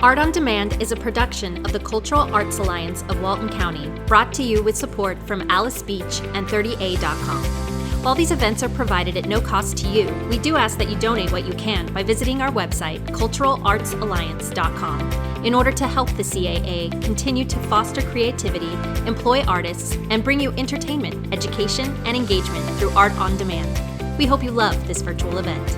Art on Demand is a production of the Cultural Arts Alliance of Walton County, brought to you with support from Alys Beach and 30A.com. While these events are provided at no cost to you, we do ask that you donate what you can by visiting our website, culturalartsalliance.com, in order to help the CAA continue to foster creativity, employ artists, and bring you entertainment, education, and engagement through Art on Demand. We hope you love this virtual event.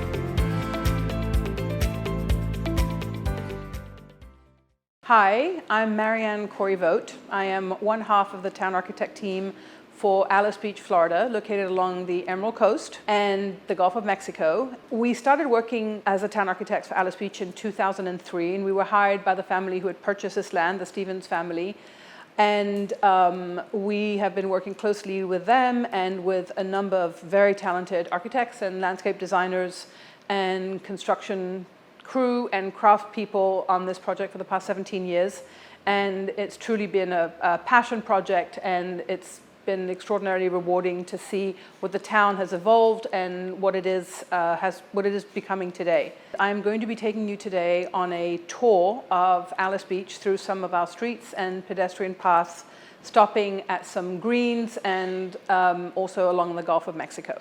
Hi, I'm Marieanne Khoury-Vogt. I am one half of the town architect team for Alys Beach, Florida, located along the Emerald Coast and the Gulf of Mexico. We started working as a town architects for Alys Beach in 2003, and we were hired by the family who had purchased this land, the Stevens family. And we have been working closely with them and with a number of very talented architects and landscape designers and construction crew and craft people on this project for the past 17 years. And it's truly been a passion project, and it's been extraordinarily rewarding to see what the town has evolved and what it is becoming today. I'm going to be taking you today on a tour of Alys Beach through some of our streets and pedestrian paths, stopping at some greens and also along the Gulf of Mexico.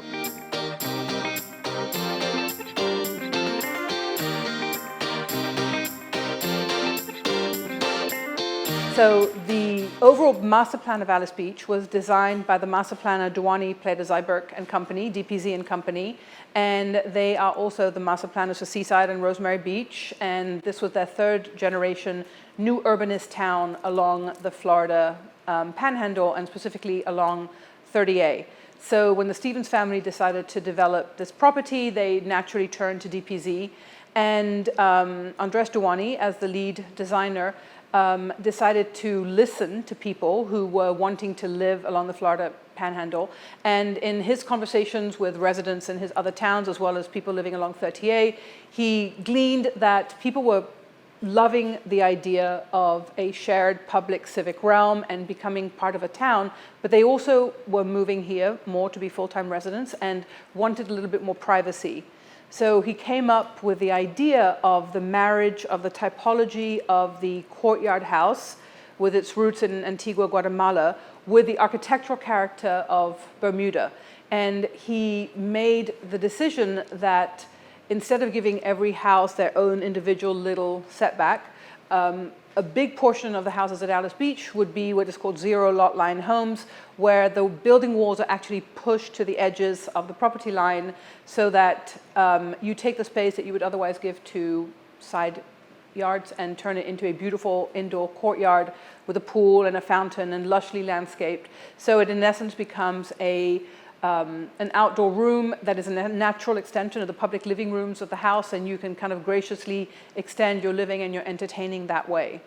So the overall master plan of Alys Beach was designed by the master planner Duani Pleda-Zyberk and Company, DPZ and Company, and they are also the master planners for Seaside and Rosemary Beach, and this was their third generation new urbanist town along the Florida Panhandle, and specifically along 30A. So when the Stevens family decided to develop this property, they naturally turned to DPZ, and Andres Duani, as the lead designer, decided to listen to people who were wanting to live along the Florida Panhandle. And in his conversations with residents in his other towns, as well as people living along 30A, he gleaned that people were loving the idea of a shared public civic realm and becoming part of a town, but they also were moving here more to be full-time residents and wanted a little bit more privacy. So he came up with the idea of the marriage of the typology of the courtyard house with its roots in Antigua, Guatemala, with the architectural character of Bermuda. And he made the decision that instead of giving every house their own individual little setback, a big portion of the houses at Alys Beach would be what is called zero lot line homes, where the building walls are actually pushed to the edges of the property line so that you take the space that you would otherwise give to side yards and turn it into a beautiful indoor courtyard with a pool and a fountain and lushly landscaped. So it in essence becomes an outdoor room that is a natural extension of the public living rooms of the house, and you can kind of graciously extend your living and your entertaining that way.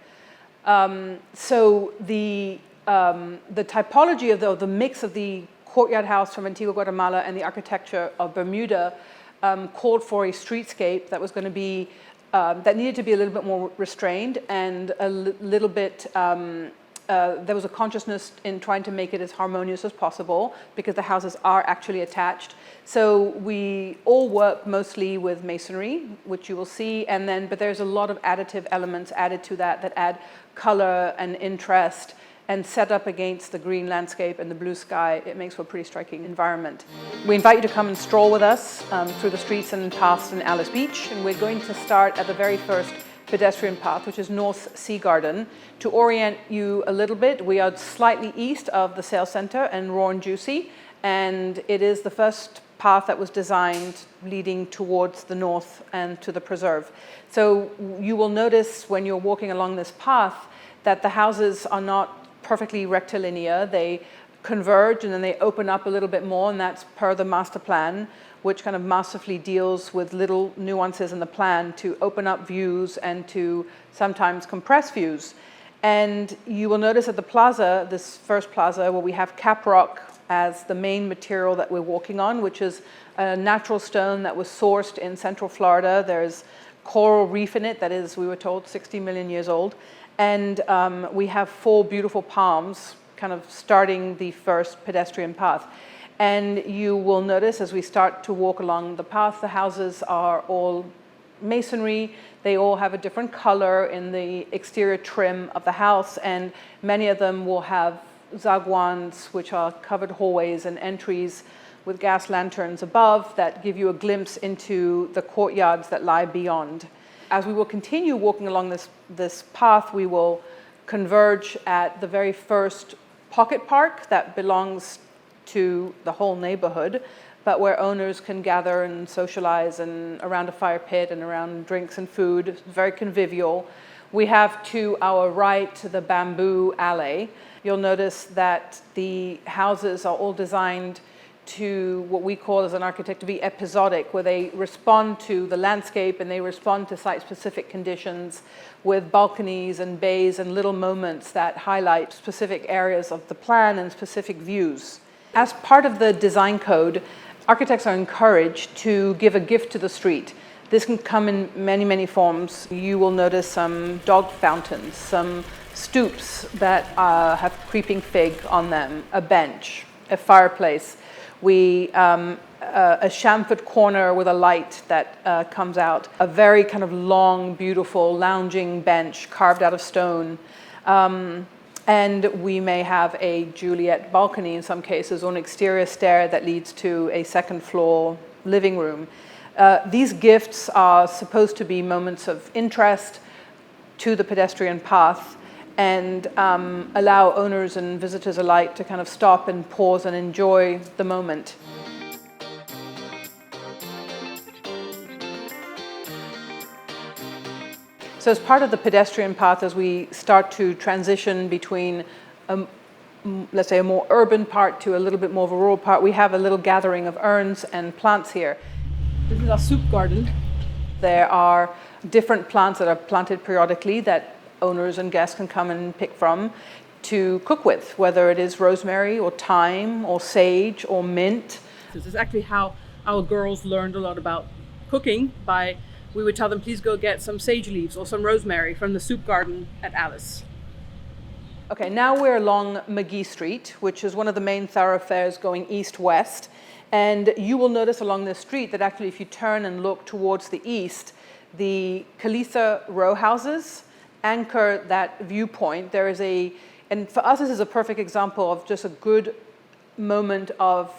So the typology of the mix of the courtyard house from Antigua, Guatemala and the architecture of Bermuda called for a streetscape that was going to be, that needed to be a little bit more restrained and a little bit, there was a consciousness in trying to make it as harmonious as possible because the houses are actually attached. So we all work mostly with masonry, which you will see, but there's a lot of additive elements added to that add color and interest, and set up against the green landscape and the blue sky. It makes for a pretty striking environment. We invite you to come and stroll with us through the streets and paths in Alys Beach, and we're going to start at the very first pedestrian path, which is North Sea Garden. To orient you a little bit, we are slightly east of the sales center and Raw and Juicy, and it is the first path that was designed leading towards the north and to the preserve. So you will notice when you're walking along this path that the houses are not perfectly rectilinear. They converge and then they open up a little bit more, and that's per the master plan, which kind of masterfully deals with little nuances in the plan to open up views and to sometimes compress views. And you will notice at the plaza, this first plaza, where we have caprock as the main material that we're walking on, which is a natural stone that was sourced in Central Florida. There's coral reef in it that is, we were told, 60 million years old. And we have 4 beautiful palms kind of starting the first pedestrian path. And you will notice as we start to walk along the path, the houses are all masonry. They all have a different color in the exterior trim of the house, and many of them will have zaguans, which are covered hallways and entries with gas lanterns above that give you a glimpse into the courtyards that lie beyond. As we will continue walking along this path, we will converge at the very first pocket park that belongs to the whole neighborhood, but where owners can gather and socialize and around a fire pit and around drinks and food. It's very convivial. We have to our right the bamboo alley. You'll notice that the houses are all designed to what we call as an architect to be episodic, where they respond to the landscape and they respond to site-specific conditions with balconies and bays and little moments that highlight specific areas of the plan and specific views. As part of the design code, architects are encouraged to give a gift to the street. This can come in many, many forms. You will notice some dog fountains, some stoops that have creeping fig on them, a bench, a fireplace. A chamfered corner with a light that comes out, a very kind of long, beautiful lounging bench carved out of stone. And we may have a Juliet balcony in some cases, or an exterior stair that leads to a second floor living room. These gifts are supposed to be moments of interest to the pedestrian path and allow owners and visitors alike to kind of stop and pause and enjoy the moment. So as part of the pedestrian path, as we start to transition between, let's say, a more urban part to a little bit more of a rural part, we have a little gathering of urns and plants here. This is our soup garden. There are different plants that are planted periodically that owners and guests can come and pick from to cook with, whether it is rosemary or thyme or sage or mint. This is actually how our girls learned a lot about cooking. We would tell them, please go get some sage leaves or some rosemary from the soup garden at Alys. Okay, now we're along McGhee Street, which is one of the main thoroughfares going east-west. And you will notice along this street that actually if you turn and look towards the east, the Calisa row houses anchor that viewpoint. And for us, this is a perfect example of just a good moment of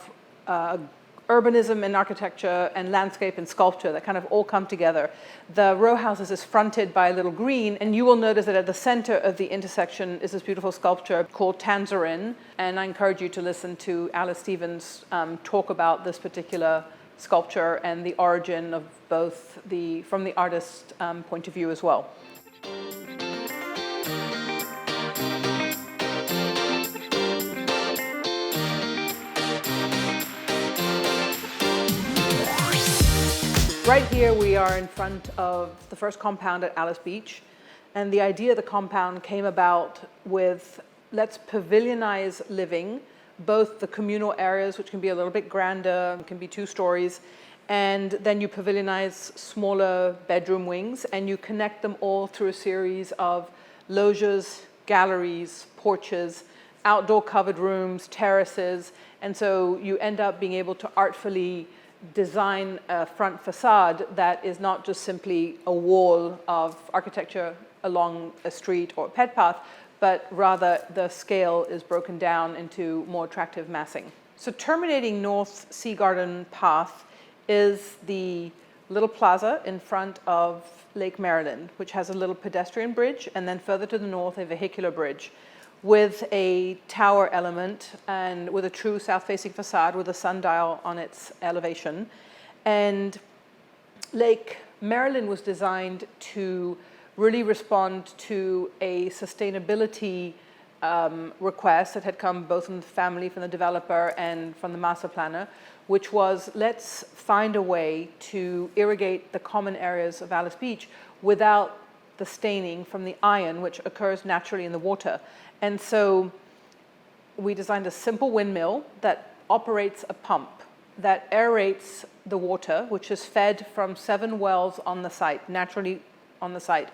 urbanism and architecture and landscape and sculpture that kind of all come together. The row houses is fronted by a little green, and you will notice that at the center of the intersection is this beautiful sculpture called Tangerine. And I encourage you to listen to Alice Stevens talk about this particular sculpture and the origin of both from the artist's point of view as well. Right here we are in front of the first compound at Alys Beach, and the idea of the compound came about with let's pavilionize living, both the communal areas, which can be a little bit grander, can be 2 stories, and then you pavilionize smaller bedroom wings, and you connect them all through a series of loggias, galleries, porches, outdoor covered rooms, terraces, and so you end up being able to artfully design a front facade that is not just simply a wall of architecture along a street or a pet path, but rather the scale is broken down into more attractive massing. So terminating North Sea Garden Path is the little plaza in front of Lake Maryland, which has a little pedestrian bridge, and then further to the north, a vehicular bridge with a tower element and with a true south-facing facade with a sundial on its elevation. And Lake Maryland was designed to really respond to a sustainability request that had come both from the family, from the developer, and from the master planner, which was let's find a way to irrigate the common areas of Alys Beach without the staining from the iron, which occurs naturally in the water. And so we designed a simple windmill that operates a pump that aerates the water, which is fed from 7 wells on the site, naturally on the site.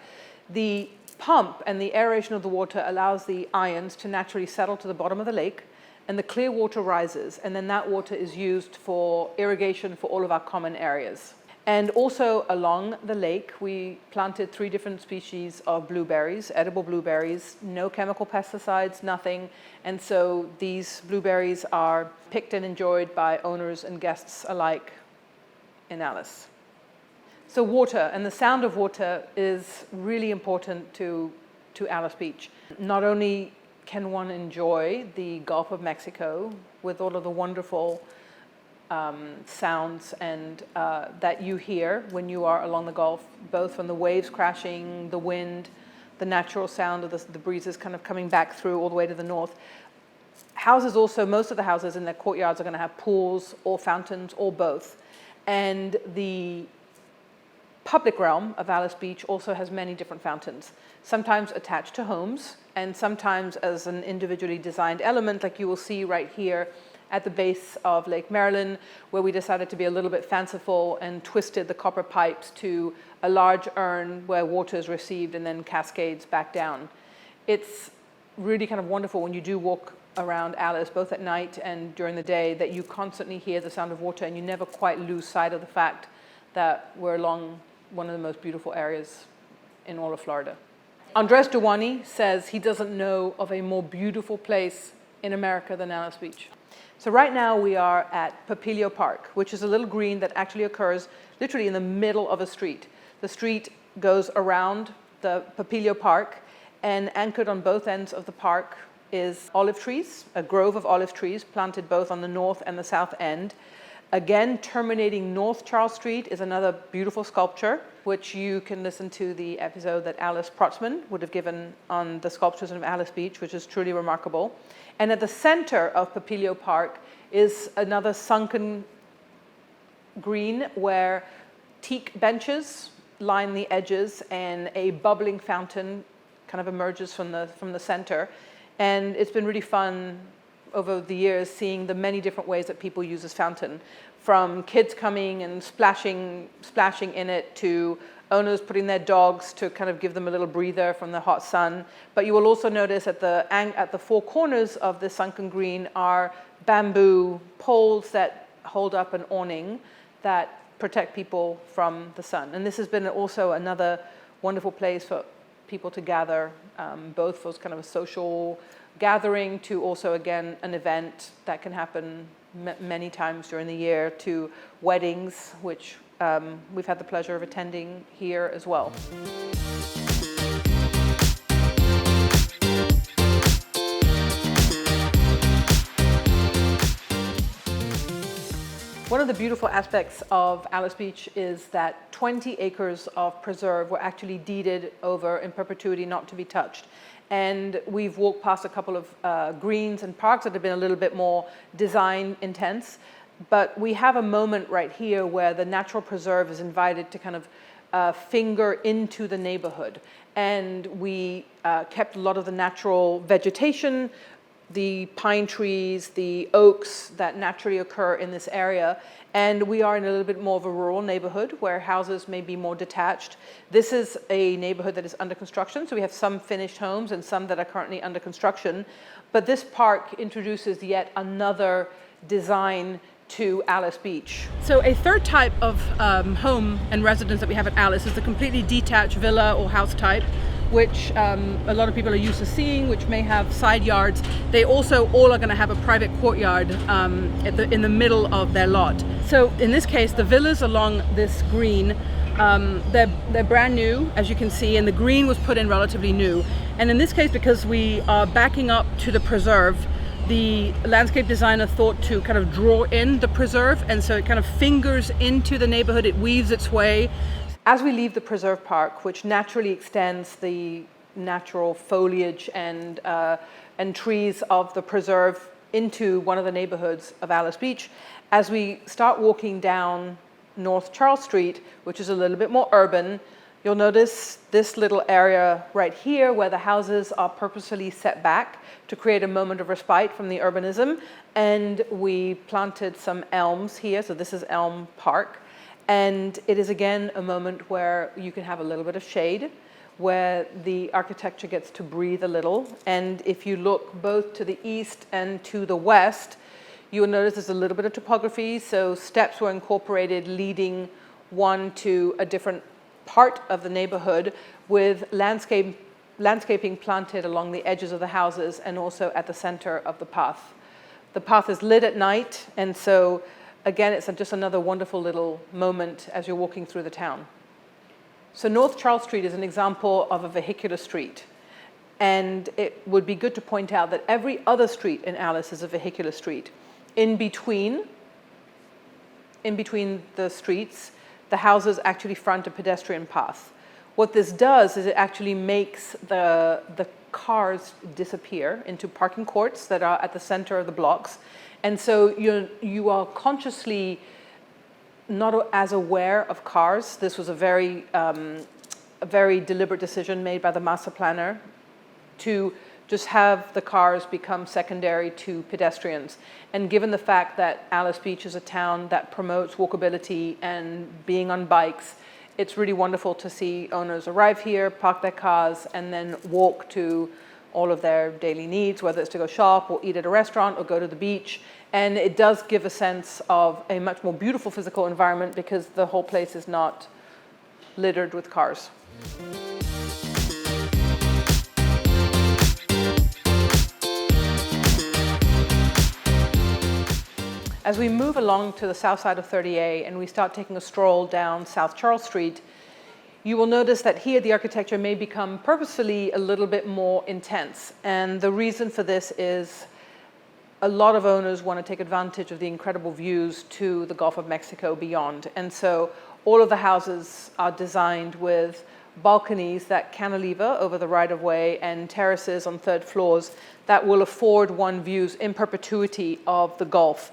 The pump and the aeration of the water allows the ions to naturally settle to the bottom of the lake, and the clear water rises, and then that water is used for irrigation for all of our common areas. And also along the lake, we planted 3 different species of blueberries, edible blueberries, no chemical pesticides, nothing. And so these blueberries are picked and enjoyed by owners and guests alike in Alys. So water and the sound of water is really important to Alys Beach. Not only can one enjoy the Gulf of Mexico with all of the wonderful sounds and that you hear when you are along the Gulf, both from the waves crashing, the wind, the natural sound of the breezes kind of coming back through all the way to the north. Houses also, most of the houses in their courtyards are going to have pools or fountains or both. And the public realm of Alys Beach also has many different fountains, sometimes attached to homes and sometimes as an individually designed element, like you will see right here at the base of Lake Maryland, where we decided to be a little bit fanciful and twisted the copper pipes to a large urn where water is received and then cascades back down. It's really kind of wonderful when you do walk around Alys, both at night and during the day, that you constantly hear the sound of water and you never quite lose sight of the fact that we're along one of the most beautiful areas in all of Florida. Andres Duwani says he doesn't know of a more beautiful place in America than Alys Beach. So right now we are at Papilio Park, which is a little green that actually occurs literally in the middle of a street. The street goes around the Papilio Park, and anchored on both ends of the park is olive trees, a grove of olive trees planted both on the north and the south end. Again, terminating North Charles Street is another beautiful sculpture, which you can listen to the episode that Alice Protzman would have given on the sculptures of Alys Beach, which is truly remarkable. And at the center of Papilio Park is another sunken green where teak benches line the edges and a bubbling fountain kind of emerges from the center. And it's been really fun over the years seeing the many different ways that people use this fountain, from kids coming and splashing in it to owners putting their dogs to kind of give them a little breather from the hot sun. But you will also notice at the 4 corners of the sunken green are bamboo poles that hold up an awning that protect people from the sun. And this has been also another wonderful place for people to gather, both for kind of a social gathering to also, again, an event that can happen many times during the year, to weddings, which we've had the pleasure of attending here as well. One of the beautiful aspects of Alys Beach is that 20 acres of preserve were actually deeded over in perpetuity, not to be touched. And we've walked past a couple of greens and parks that have been a little bit more design intense. But we have a moment right here where the natural preserve is invited to kind of finger into the neighborhood. And we kept a lot of the natural vegetation, the pine trees, the oaks that naturally occur in this area. And we are in a little bit more of a rural neighborhood where houses may be more detached. This is a neighborhood that is under construction, so we have some finished homes and some that are currently under construction. But this park introduces yet another design to Alys Beach. So a third type of home and residence that we have at Alys is the completely detached villa or house type, which a lot of people are used to seeing, which may have side yards. They also all are going to have a private courtyard in the middle of their lot. So in this case, the villas along this green, they're brand new, as you can see, and the green was put in relatively new. And in this case, because we are backing up to the preserve, the landscape designer thought to kind of draw in the preserve, and so it kind of fingers into the neighborhood, it weaves its way. As we leave the preserve park, which naturally extends the natural foliage and trees of the preserve into one of the neighborhoods of Alys Beach, as we start walking down North Charles Street, which is a little bit more urban, you'll notice this little area right here where the houses are purposefully set back to create a moment of respite from the urbanism. And we planted some elms here, so this is Elm Park. And it is again a moment where you can have a little bit of shade, where the architecture gets to breathe a little. And if you look both to the east and to the west, you will notice there's a little bit of topography. So steps were incorporated leading one to a different part of the neighborhood with landscaping planted along the edges of the houses and also at the center of the path. The path is lit at night, and so again, it's just another wonderful little moment as you're walking through the town. So North Charles Street is an example of a vehicular street. And it would be good to point out that every other street in Alys is a vehicular street. In between the streets, the houses actually front a pedestrian path. What this does is it actually makes the cars disappear into parking courts that are at the center of the blocks. And so you are consciously not as aware of cars. This was a very deliberate decision made by the master planner to just have the cars become secondary to pedestrians. And given the fact that Alys Beach is a town that promotes walkability and being on bikes, it's really wonderful to see owners arrive here, park their cars, and then walk to all of their daily needs, whether it's to go shop or eat at a restaurant or go to the beach. And it does give a sense of a much more beautiful physical environment because the whole place is not littered with cars. As we move along to the south side of 30A and we start taking a stroll down South Charles Street, you will notice that here the architecture may become purposefully a little bit more intense. And the reason for this is a lot of owners want to take advantage of the incredible views to the Gulf of Mexico beyond. And so all of the houses are designed with balconies that cantilever over the right-of-way and terraces on third floors that will afford one views in perpetuity of the Gulf.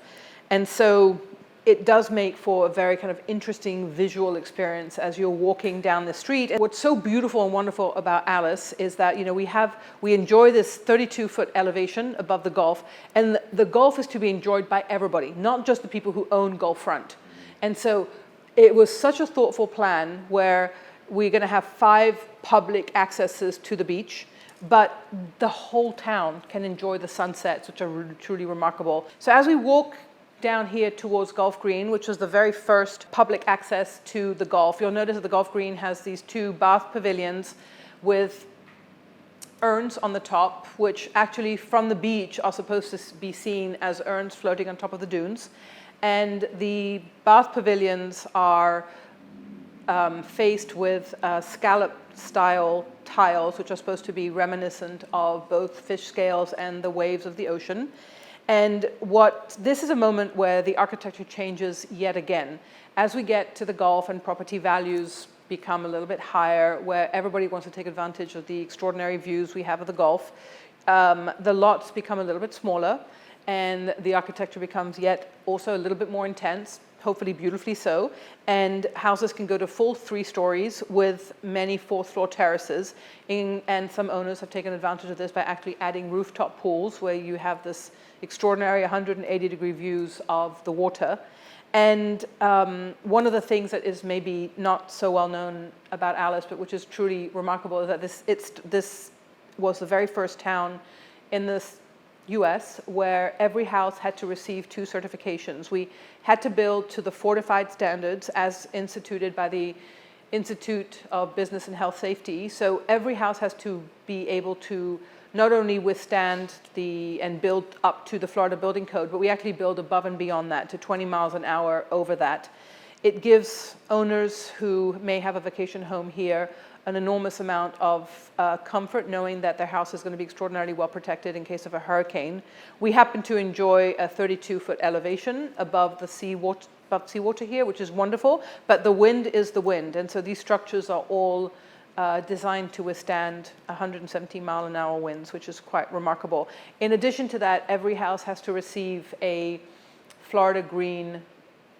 And so it does make for a very kind of interesting visual experience as you're walking down the street. And what's so beautiful and wonderful about Alys is that, we enjoy this 32-foot elevation above the Gulf, and the Gulf is to be enjoyed by everybody, not just the people who own Gulf Front. And so it was such a thoughtful plan where we're going to have 5 public accesses to the beach, but the whole town can enjoy the sunsets, which are truly remarkable. So as we walk down here towards Gulf Green, which was the very first public access to the Gulf, you'll notice that the Gulf Green has these 2 bath pavilions with urns on the top, which actually from the beach are supposed to be seen as urns floating on top of the dunes. And the bath pavilions are faced with scallop-style tiles, which are supposed to be reminiscent of both fish scales and the waves of the ocean. And this is a moment where the architecture changes yet again. As we get to the Gulf and property values become a little bit higher, where everybody wants to take advantage of the extraordinary views we have of the Gulf, the lots become a little bit smaller, and the architecture becomes yet also a little bit more intense, hopefully beautifully so, and houses can go to full 3 stories with many 4th floor terraces, and some owners have taken advantage of this by actually adding rooftop pools where you have this extraordinary 180-degree views of the water. And one of the things that is maybe not so well known about Alys, but which is truly remarkable, is that this was the very first town in the US where every house had to receive 2 certifications. We had to build to the fortified standards as instituted by the Institute of Business and Health Safety. So every house has to be able to not only withstand and build up to the Florida Building Code, but we actually build above and beyond that to 20 miles an hour over that. It gives owners who may have a vacation home here an enormous amount of comfort knowing that their house is going to be extraordinarily well protected in case of a hurricane. We happen to enjoy a 32-foot elevation above the seawater here, which is wonderful, but the wind is the wind, and so these structures are all designed to withstand 117-mile-an-hour winds, which is quite remarkable. In addition to that, every house has to receive a Florida Green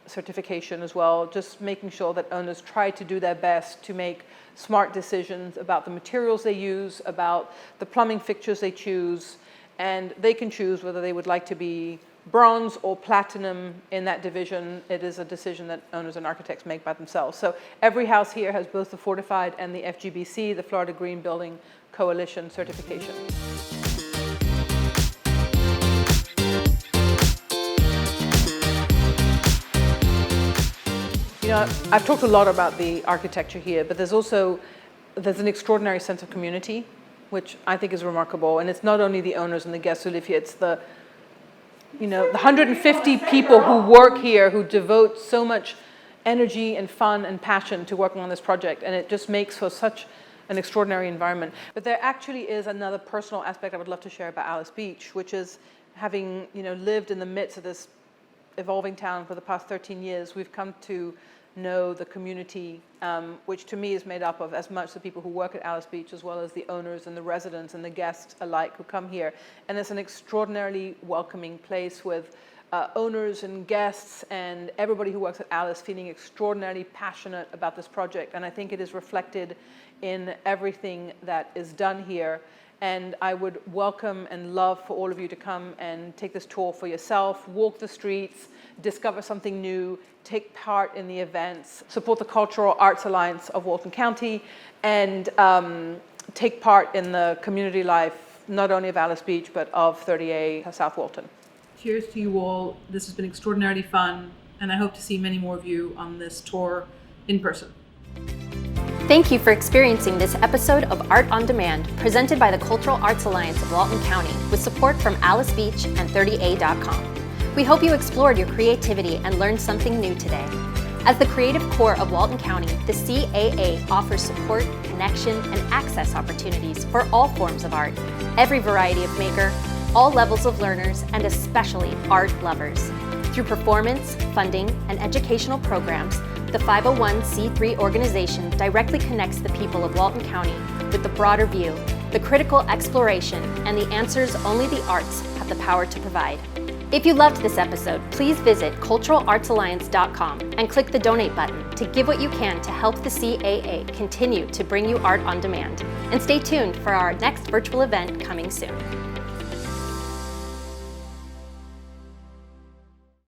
certification as well, just making sure that owners try to do their best to make smart decisions about the materials they use, about the plumbing fixtures they choose, and they can choose whether they would like to be bronze or platinum in that division. It is a decision that owners and architects make by themselves. So every house here has both the fortified and the FGBC, the Florida Green Building Coalition certification. You know, I've talked a lot about the architecture here, but there's an extraordinary sense of community, which I think is remarkable. And it's not only the owners and the guests who live here, it's the 150 people who work here, who devote so much energy and fun and passion to working on this project. And it just makes for such an extraordinary environment. But there actually is another personal aspect I would love to share about Alys Beach, which is having lived in the midst of this evolving town for the past 13 years, we've come to know the community, which to me is made up of as much the people who work at Alys Beach as well as the owners and the residents and the guests alike who come here. And it's an extraordinarily welcoming place with owners and guests and everybody who works at Alys feeling extraordinarily passionate about this project. And I think it is reflected in everything that is done here. And I would welcome and love for all of you to come and take this tour for yourself, walk the streets, discover something new, take part in the events, support the Cultural Arts Alliance of Walton County, and take part in the community life, not only of Alys Beach, but of 30A South Walton. Cheers to you all. This has been extraordinarily fun, and I hope to see many more of you on this tour in person. Thank you for experiencing this episode of Art on Demand, presented by the Cultural Arts Alliance of Walton County, with support from Alys Beach and 30A.com. We hope you explored your creativity and learned something new today. As the creative core of Walton County, the CAA offers support, connection, and access opportunities for all forms of art, every variety of maker, all levels of learners, and especially art lovers. Through performance, funding, and educational programs, the 501c3 organization directly connects the people of Walton County with the broader view, the critical exploration, and the answers only the arts have the power to provide. If you loved this episode, please visit culturalartsalliance.com and click the donate button to give what you can to help the CAA continue to bring you art on demand. And stay tuned for our next virtual event coming soon.